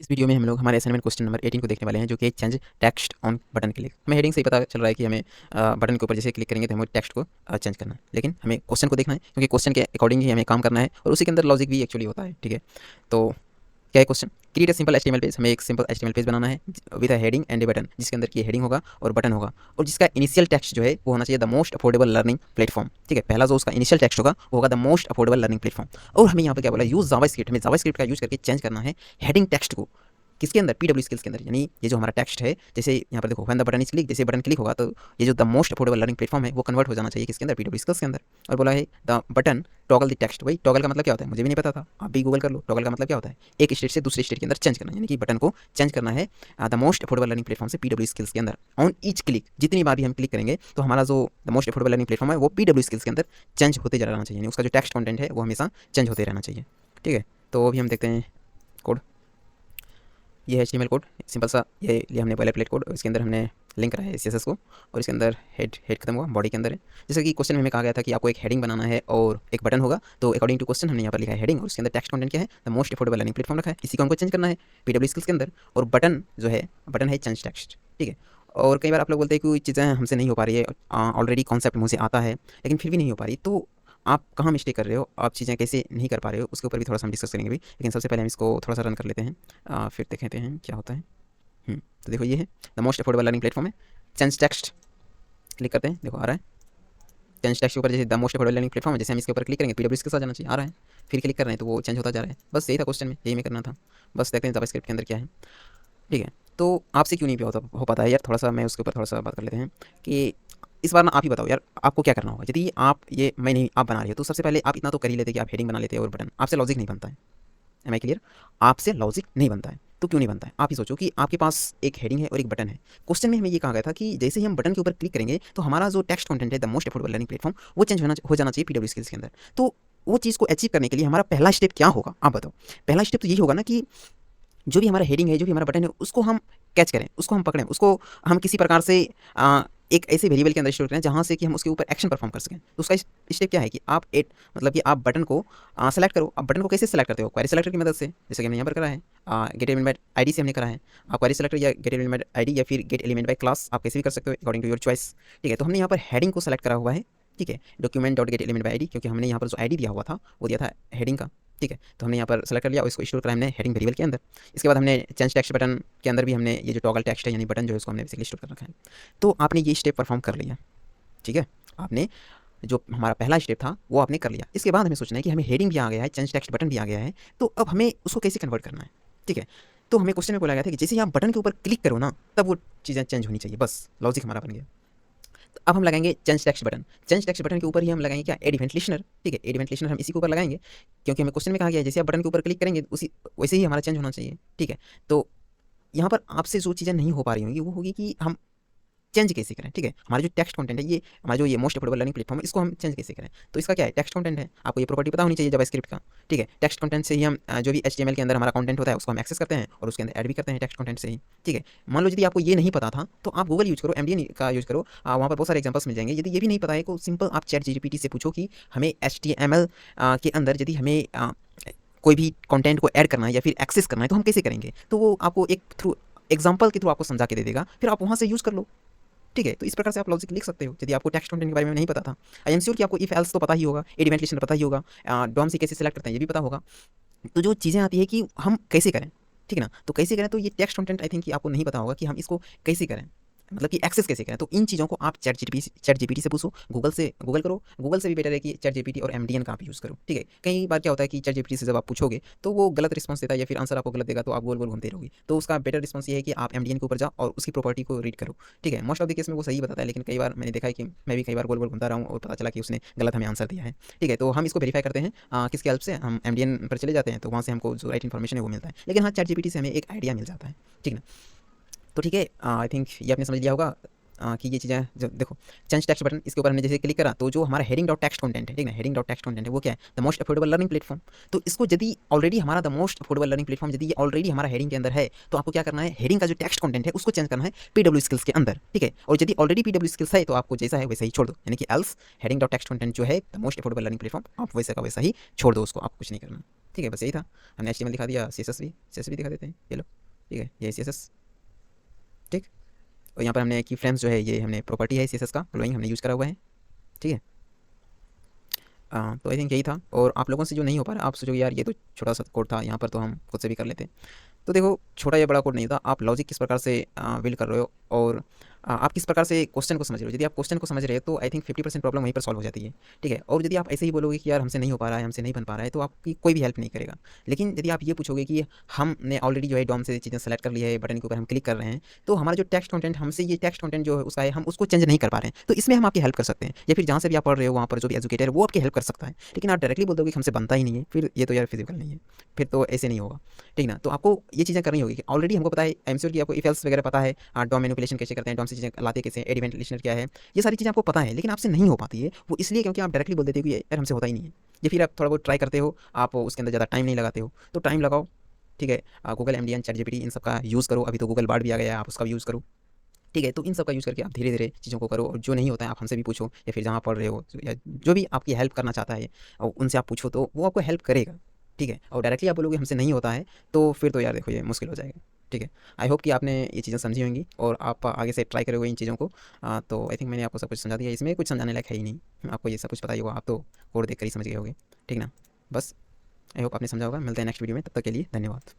इस वीडियो में हम लोग हमारे असाइनमेंट क्वेश्चन नंबर 18 को देखने वाले हैं, जो कि change text on button click. हमें हेडिंग से ही पता चल रहा है कि हमें बटन के ऊपर जैसे क्लिक करेंगे तो हमें टेक्स्ट को चेंज करना है, लेकिन हमें क्वेश्चन को देखना है क्योंकि क्वेश्चन के अकॉर्डिंग ही हमें काम करना है और उसी के अंदर लॉजिक भी एक्चुअली होता है। ठीक है, तो क्या है question? Create a simple HTML page. हमें एक सिंपल एचटीएमएल पेज बनाना है with a heading and A button, जिसके अंदर की हेडिंग होगा और बटन होगा, और जिसका इनिशियल टेक्स्ट जो है वो होना चाहिए the most affordable learning platform. ठीक है, पहला जो उसका इनिशियल टेक्स्ट होगा वो होगा the most affordable learning platform. और हमें यहाँ पर क्या बोला, यूज जावास्क्रिप्ट। हमें जावास्क्रिप्ट का यूज करके चेंज करना है हेडिंग टेक्स्ट को किसके अंदर, पीडब्ल्यू स्किल्स के अंदर। यानी ये जो हमारा टेक्स्ट है, जैसे यहाँ पर देखो when the button is click, जैसे बटन क्लिक होगा तो ये जो the most affordable learning platform है वो कन्वर्ट हो जाना चाहिए किसके अंदर, पीडब्ल्यू स्किल्स के अंदर। और बोला है the button toggle the text. वही टॉगल का मतलब क्या होता है मुझे भी नहीं पता था, आप भी गूगल कर लो। टॉगल का मतलब क्या होता है, एक स्टेट से दूसरे स्टेट के अंदर चेंज करना, यानी कि बटन को चेंज करना है the most affordable learning platform से पीडब्ल्यू स्किल्स के अंदर। ऑन ईच क्लिक, जितनी बार भी हम क्लिक करेंगे तो हमारा जो the most affordable learning platform है वो पीडब्ल्यू स्किल्स के अंदर चेंज होते जा रहना चाहिए, यानी उसका जो टेक्स्ट कंटेंट है वो हमेशा चेंज होते रहना चाहिए। ठीक है, तो अभी हम देखते हैं कोड। ये है HTML कोड, सिंपल सा ये लिया हमने बॉयलर प्लेट कोड। इसके अंदर हमने लिंक करा है CSS को, और इसके अंदर हेड खत्म हुआ, बॉडी के अंदर है। जैसे कि क्वेश्चन में हमें कहा गया था कि आपको एक हेडिंग बनाना है और एक बटन होगा, तो अकॉर्डिंग टू क्वेश्चन हमने यहाँ पर लिखा है हेडिंग, और उसके अंदर टेक्स्ट कंटेंट क्या है, the most affordable learning platform रखा है। इसी को हमको चेंज करना है पीडब्ल्यू स्किल्स के अंदर। और बटन जो है, बटन है चेंज टेक्स्ट। ठीक है, और कई बार आप लोग बोलते हैं कि चीज़ें हमसे नहीं हो पा रही है, ऑलरेडी कॉन्सेप्ट मुझे आता है लेकिन फिर भी नहीं हो पा रही, तो आप कहाँ मिस्टेक कर रहे हो, आप चीज़ें कैसे नहीं कर पा रहे हो, उसके ऊपर भी थोड़ा सा हम डिस्कस करेंगे भी। लेकिन सबसे पहले हम इसको थोड़ा सा रन कर लेते हैं, फिर देखते हैं क्या होता है। तो देखो ये है the most affordable learning platform है। चेंज टेक्स्ट क्लिक करते हैं, देखो आ रहा है चेंज टेक्स्ट के ऊपर, जैसे the most affordable learning platform है, जैसे हम इसके ऊपर क्लिक करेंगे पीडब्ल्यू के साथ जाना चाहिए, आ रहा है। फिर क्लिक कर रहे हैं तो वो चेंज होता जा रहा है। बस यही था क्वेश्चन में, यही में करना था। बस देखते हैं जावास्क्रिप्ट के अंदर क्या है। ठीक है, तो आपसे क्यों नहीं हो पाता है यार, थोड़ा सा मैं उसके ऊपर थोड़ा सा बात कर लेते हैं कि इस बार ना आप ही बताओ यार, आपको क्या करना होगा। यदि आप ये मैं नहीं आप बना रहे हो तो सबसे पहले आप इतना तो कर ही लेते कि आप हेडिंग बना लेते और बटन। आपसे लॉजिक नहीं बनता है, एम आई क्लियर? आपसे लॉजिक नहीं बनता है, तो क्यों नहीं बनता है? आप ही सोचो कि आपके पास एक हेडिंग है और एक बटन है। क्वेश्चन में हमें ये कहा गया था कि जैसे ही हम बटन के ऊपर क्लिक करेंगे तो हमारा जो टेक्स्ट कंटेंट है the most affordable learning platform वो चेंज हो जाना चाहिए पीडब्ल्यू स्किल्स के अंदर। तो वो चीज़ को अचीव करने के लिए हमारा पहला स्टेप क्या होगा, आप बताओ। पहला स्टेप तो यही होगा ना कि जो भी हमारा हेडिंग है, जो भी हमारा बटन है, उसको हम कैच करें, उसको हम पकड़ें, उसको हम किसी प्रकार से एक ऐसे वेरिएबल के अंदर स्टोर करें जहाँ से कि हम उसके ऊपर एक्शन परफॉर्म कर सकें। तो उसका स्टेप क्या है कि आप एट मतलब कि आप बटन को सेलेक्ट करो। आप बटन को कैसे सेलेक्ट करते हो, क्वेरी सेलेक्टर की मदद से, जैसे कि हमने यहाँ पर करा है गेट एलिमेंट बाय आईडी से हमने करा है। आप क्वेरी सेलेक्टर या गेट एलिमेंट बाय आईडी या फिर गेट एलिमेंट बाय क्लास आप कैसे भी कर सकते हो अकॉर्डिंग टू योर चॉइस। ठीक है, तो हमने यहाँ पर हेडिंग को सेलेक्ट करा हुआ है। ठीक है, document dot gate element by ID, क्योंकि हमने यहाँ पर जो आईडी दिया हुआ था वो दिया था हेडिंग का। ठीक है, तो हमने यहाँ पर सेलेक्ट कर लिया और इसको स्टोर करा हमने हेडिंग वेरिएबल के अंदर। इसके बाद हमने चेंज टेक्स्ट बटन के अंदर भी हमने ये जो टॉगल टेक्स्ट है यानी बटन जो है उसको हमने बेसिकली स्टोर कर रखा है। तो आपने ये स्टेप परफॉर्म कर लिया। ठीक है, आपने जो हमारा पहला स्टेप था वो आपने कर लिया। इसके बाद हमें सोचना है कि हमें हेडिंग भी आ गया है, चेंज टेक्स्ट बटन भी आ गया है, तो अब हमें उसको कैसे कन्वर्ट करना है। ठीक है, तो हमें क्वेश्चन में बोला गया था कि जैसे ही आप बटन के ऊपर क्लिक करो ना तब वो चीज़ें चेंज होनी चाहिए। बस लॉजिक हमारा बन गया। तो अब हम लगाएंगे change text button. Change text button के ऊपर ही हम लगाएंगे क्या, एड इवेंट लिस्टनर। ठीक है, एड इवेंट लिस्टनर हम इसी के ऊपर लगाएंगे क्योंकि हमें क्वेश्चन में कहा गया है जैसे आप बटन के ऊपर क्लिक करेंगे उसी वैसे ही हमारा चेंज होना चाहिए। ठीक है, तो यहाँ पर आपसे जो चीज़ें नहीं हो पा रही होंगी वो होगी कि हम चेंज कैसे करें। ठीक है, हमारा जो टेक्स्ट कंटेंट है, ये हमारा जो ये मोस्ट अफोर्डेबल लर्निंग प्लेटफॉर्म है, इसको हम चेंज कैसे करें। तो इसका क्या है, टेक्स्ट कंटेंट है, आपको ये प्रॉपर्टी पता होनी चाहिए जावास्क्रिप्ट का। ठीक है, टेक्स्ट कंटेंट से ही हम जो भी HTML के अंदर हमारा कंटेंट होता है उसको हम एक्सेस करते हैं और उसके अंदर ऐड भी करते हैं टेक्स्ट कंटेंट से ही। ठीक है, मान लो यदि आपको ये नहीं पता था तो आप गूगल यूज करो, MDN का यूज करो, वहाँ पर बहुत सारे एग्जाम्पल्स मिल जाएंगे। यदि ये भी नहीं पता है तो सिंपल आप चैट GPT से पूछो कि हमें HTML के अंदर यदि हमें कोई भी कंटेंट को ऐड करना है या फिर एक्सेस करना है तो हम कैसे करेंगे, तो वो आपको एक थ्रू एग्जाम्पल के थ्रू आपको समझा के दे देगा, फिर आप वहाँ से यूज़ कर लो। ठीक है, तो इस प्रकार से आप लॉजिक लिख सकते हो यदि आपको टेक्स्ट कंटेंट के बारे में नहीं पता था। आई एम श्योर कि आपको इफ एल्स तो पता ही होगा, एड इवेंट लिस्टनर पता ही होगा, डॉम से कैसे सेलेक्ट करते हैं ये भी पता होगा। तो जो चीज़ें आती है कि हम कैसे करें, ठीक है ना, तो कैसे करें, तो ये टेक्स्ट कंटेंट आई थिंक कि आपको नहीं पता होगा कि हम इसको कैसे करें, मतलब कि एक्सेस कैसे करें। तो इन चीज़ों को आप चैट जीपीटी से पूछो, गूगल करो। गूगल से भी बेटर है कि चैट जीपीटी और MDN का आप यूज़ करो। ठीक है, कई बार क्या होता है कि चैट जीपीटी से जब आप पूछोगे तो वो गलत रिस्पॉन्स देता है या फिर आंसर आपको गलत देगा, तो आप गोल गोल घूमते रहोगे। तो उसका बेटर रिस्पॉन्स ये है कि आप MDN के ऊपर जाओ और उसकी प्रॉपर्टी को रीड करो। ठीक है, मोस्ट ऑफ द केस में वो सही बताता है, लेकिन कई बार मैंने देखा है कि मैं भी कई बार गोल गोल घूमता रहा हूँ और पता चला कि उसने गलत हमें आंसर दिया है। ठीक है, तो हम इसको वेरीफाई करते हैं किसकी हेल्प से, हम MDN पर चले जाते हैं तो वहाँ से हमको जो राइट इन्फॉर्मेशन है वो मिलता है। लेकिन हाँ, चैट जीपीटी से हमें एक आइडिया मिल जाता है। ठीक है ना, तो ठीक है, आई थिंक ये आपने समझ लिया होगा। कि ये चीज़ें जो देखो चेंज टेक्स्ट बटन, इसके ऊपर हमने जैसे क्लिक करा तो जो हमारा हेडिंग डॉट टेक्स्ट कंटेंट है, ठीक है, हेडिंग डॉट टेक्स्ट कंटेंट है वो क्या है, the most affordable learning platform. तो इसको यदि ऑलरेडी हमारा the most affordable learning platform यदि ये ऑलरेडी हमारा हेडिंग के अंदर है, तो आपको क्या करना है, हेडिंग का जो टेक्स्ट कंटेंट है उसको चेंज करना है पीडब्ल्यू स्किल्स के अंदर, ठीक है। और यदि ऑलरेडी पीडब्ल्यू स्किल्स है तो आपको जैसा है वैसा ही छोड़ दो, यानी कि else heading dot text content जो है the most affordable learning platform, आप वैसा का वैसा ही छोड़ दो उसको, आपको कुछ नहीं करना, ठीक है। बस यही था, हमने एचटीएमएल दिखा दिया, सीएसएस भी दिखा देते हैं, ये लो, ठीक है, ये सीएसएस, ठीक। और यहाँ पर हमने की फ्रेम्स जो है ये हमने प्रॉपर्टी है सीएसएस का फॉलोइंग हमने यूज़ करा हुआ है, ठीक है। तो आई थिंक यही था। और आप लोगों से जो नहीं हो पा रहा, आप सोचोगे यार ये तो छोटा सा कोड था, यहाँ पर तो हम खुद से भी कर लेते। तो देखो छोटा या बड़ा कोड नहीं था, आप लॉजिक किस प्रकार से बिल्ड कर रहे हो और आप किस प्रकार से क्वेश्चन को समझ रहे हो। यदि आप क्वेश्चन को समझ रहे हो तो आई थिंक 50% प्रॉब्लम वहीं पर सॉल्व हो जाती है, ठीक है। और यदि आप ऐसे ही बोलोगे कि यार हमसे नहीं हो पा रहा है, हमसे नहीं बन पा रहा है, तो आपकी कोई भी हेल्प नहीं करेगा। लेकिन यदि आप ये पूछोगे कि हमने ऑलरेडी जो है डॉम से चीज़ें सेलेक्ट कर ली है, बटन के ऊपर हम क्लिक कर रहे हैं, तो हमारा जो टेक्स्ट कंटेंट हमसे ये टेक्स्ट कंटेंट जो है उसका है, हम उसको चेंज नहीं कर पा रहे हैं, तो इसमें हम आपकी हेल्प कर सकते हैं। या फिर जहाँ से भी आप पढ़ रहे हो वहाँ पर जो भी एजुकेटर है वो आपकी हेल्प कर सकता है। लेकिन आप डायरेक्टली बोल दोगे कि हमसे बनता ही नहीं है, फिर ये तो यार फिजिकल नहीं है, फिर तो ऐसे नहीं होगा, ठीक ना। तो आपको ये चीज़ें करनी होगी कि ऑलरेडी हमको पता है एमसीक्यू की, आपको इफ एल्स वगैरह पता है, डॉम मैनिपुलेशन कैसे करते हैं, डॉम से चीज़ें लाते कैसे, एड इवेंट लिस्टनर क्या है, ये सारी चीज़ें आपको पता है, लेकिन आपसे नहीं हो पाती है वो इसलिए क्योंकि आप डायरेक्टली बोल देते हो कि यार हमसे होता ही नहीं है। या फिर आप थोड़ा बहुत ट्राई करते हो, आप उसके अंदर ज़्यादा टाइम नहीं लगाते हो, तो टाइम लगाओ, ठीक है। गूगल एमडीएन, चैट जीपीटी इन सब का यूज़ करो, अभी तो गूगल बार्ड भी आ गया है, आप उसका भी यूज़ करो, ठीक है। तो इन सब का यूज़ करके आप धीरे धीरे चीज़ों को करो, और जो नहीं होता है आप हमसे भी पूछो, या फिर जहाँ पढ़ रहे हो या जो भी आपकी हेल्प करना चाहता है और उनसे आप पूछो तो वो आपको हेल्प करेगा, ठीक है। और डायरेक्टली आप बोलोगे हमसे नहीं होता है तो फिर तो यार देखो ये मुश्किल हो जाएगा, ठीक है। आई होप कि आपने ये चीज़ें समझी होंगी और आप आगे से ट्राई करोगे इन चीज़ों को। तो आई थिंक मैंने आपको सब कुछ समझा दिया, इसमें कुछ समझाने लायक है ही नहीं, आपको ये सब कुछ पता ही होगा, आप तो कोड देख कर ही समझ गए होगे, ठीक ना। बस आई होप आपने समझा होगा। मिलते हैं नेक्स्ट वीडियो में, तब तक के लिए धन्यवाद।